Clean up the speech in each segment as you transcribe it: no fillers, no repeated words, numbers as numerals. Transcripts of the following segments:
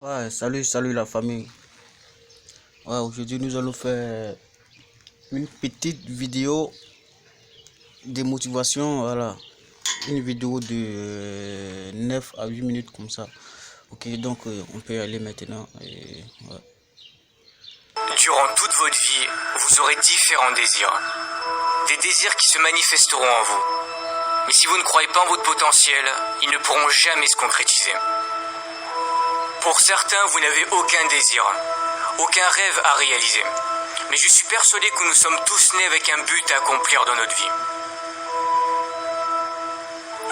Ouais, salut la famille. Ouais, aujourd'hui nous allons faire une petite vidéo de motivation, voilà. Une vidéo de 9 à 8 minutes comme ça. Ok, donc on peut y aller maintenant. Ouais. Durant toute votre vie, vous aurez différents désirs. Des désirs qui se manifesteront en vous. Mais si vous ne croyez pas en votre potentiel, ils ne pourront jamais se concrétiser. Pour certains, vous n'avez aucun désir, aucun rêve à réaliser. Mais je suis persuadé que nous sommes tous nés avec un but à accomplir dans notre vie.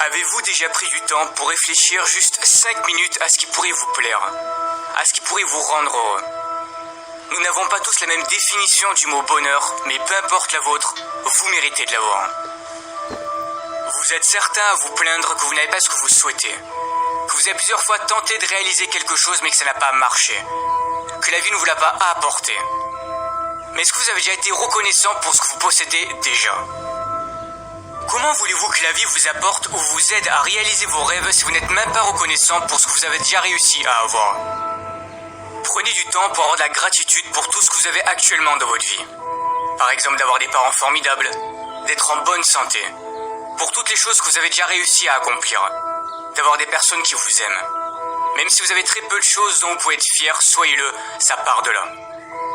Avez-vous déjà pris du temps pour réfléchir juste 5 minutes à ce qui pourrait vous plaire, à ce qui pourrait vous rendre heureux? Nous n'avons pas tous la même définition du mot bonheur, mais peu importe la vôtre, vous méritez de l'avoir. Vous êtes certain à vous plaindre que vous n'avez pas ce que vous souhaitez, que vous avez plusieurs fois tenté de réaliser quelque chose mais que ça n'a pas marché, que la vie ne vous l'a pas apporté. Mais est-ce que vous avez déjà été reconnaissant pour ce que vous possédez déjà? Comment voulez-vous que la vie vous apporte ou vous aide à réaliser vos rêves si vous n'êtes même pas reconnaissant pour ce que vous avez déjà réussi à avoir? Prenez du temps pour avoir de la gratitude pour tout ce que vous avez actuellement dans votre vie. Par exemple, d'avoir des parents formidables, d'être en bonne santé, pour toutes les choses que vous avez déjà réussi à accomplir, d'avoir des personnes qui vous aiment. Même si vous avez très peu de choses dont vous pouvez être fier, soyez-le, ça part de là.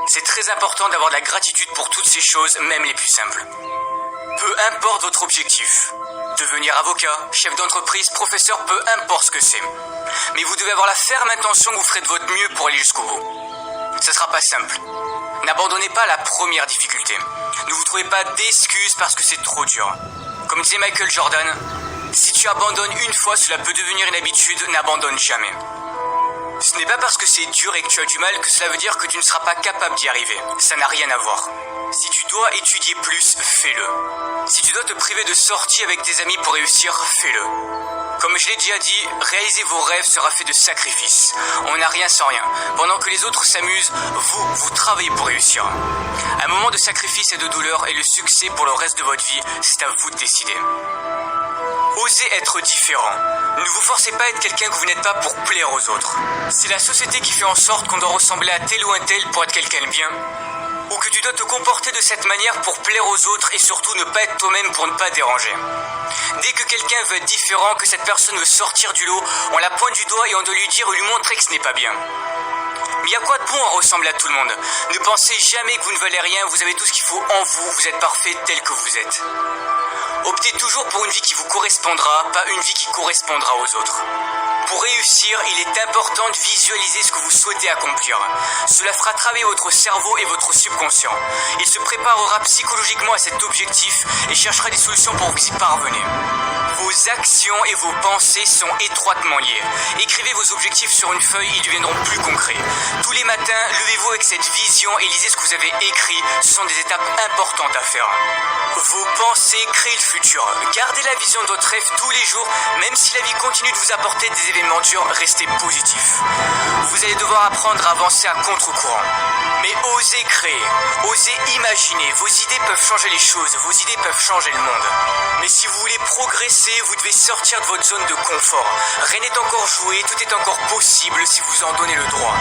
C'est très important d'avoir de la gratitude pour toutes ces choses, même les plus simples. Peu importe votre objectif, devenir avocat, chef d'entreprise, professeur, peu importe ce que c'est. Mais vous devez avoir la ferme intention que vous ferez de votre mieux pour aller jusqu'au bout. Ça sera pas simple. N'abandonnez pas la première difficulté. Ne vous trouvez pas d'excuses parce que c'est trop dur. Comme disait Michael Jordan, si tu abandonnes une fois, cela peut devenir une habitude, n'abandonne jamais. Ce n'est pas parce que c'est dur et que tu as du mal que cela veut dire que tu ne seras pas capable d'y arriver. Ça n'a rien à voir. Si tu dois étudier plus, fais-le. Si tu dois te priver de sorties avec tes amis pour réussir, fais-le. Comme je l'ai déjà dit, réaliser vos rêves sera fait de sacrifices. On n'a rien sans rien. Pendant que les autres s'amusent, vous travaillez pour réussir. Un moment de sacrifice et de douleur et le succès pour le reste de votre vie, c'est à vous de décider. Osez être différent. Ne vous forcez pas à être quelqu'un que vous n'êtes pas pour plaire aux autres. C'est la société qui fait en sorte qu'on doit ressembler à tel ou un tel pour être quelqu'un de bien. Ou que tu dois te comporter de cette manière pour plaire aux autres et surtout ne pas être toi-même pour ne pas déranger. Dès que quelqu'un veut être différent, que cette personne veut sortir du lot, on la pointe du doigt et on doit lui dire ou lui montrer que ce n'est pas bien. Mais il y a quoi de bon à ressembler à tout le monde? Ne pensez jamais que vous ne valez rien, vous avez tout ce qu'il faut en vous, vous êtes parfait tel que vous êtes. Optez toujours pour une vie qui vous correspondra, pas une vie qui correspondra aux autres. Pour réussir, il est important de visualiser ce que vous souhaitez accomplir. Cela fera travailler votre cerveau et votre subconscient. Il se préparera psychologiquement à cet objectif et cherchera des solutions pour vous y parvenir. Vos actions et vos pensées sont étroitement liées. Écrivez vos objectifs sur une feuille, ils deviendront plus concrets. Tous les matins, levez-vous avec cette vision et lisez ce que vous avez écrit. Ce sont des étapes importantes à faire. Vos pensées créent le futur. Gardez la vision de votre rêve tous les jours, même si la vie continue de vous apporter des événements durs, restez positif. Vous allez devoir apprendre à avancer à contre-courant. Mais osez créer, osez imaginer. Vos idées peuvent changer les choses, vos idées peuvent changer le monde. Mais si vous voulez progresser, vous devez sortir de votre zone de confort. Rien n'est encore joué, tout est encore possible si vous en donnez le droit.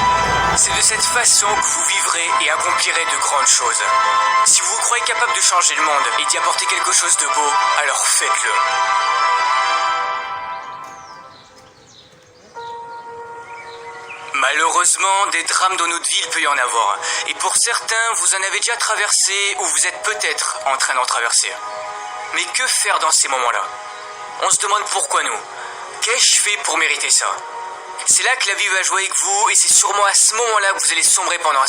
C'est de cette façon que vous vivrez et accomplirez de grandes choses. Si vous vous croyez capable de changer le monde et d'y apporter quelque chose de beau, alors faites-le. Malheureusement, des drames dans notre vie, il peut y en avoir. Et pour certains, vous en avez déjà traversé ou vous êtes peut-être en train d'en traverser. Mais que faire dans ces moments-là? On se demande pourquoi nous. Qu'ai-je fait pour mériter ça? C'est là que la vie va jouer avec vous et c'est sûrement à ce moment-là que vous allez sombrer pendant un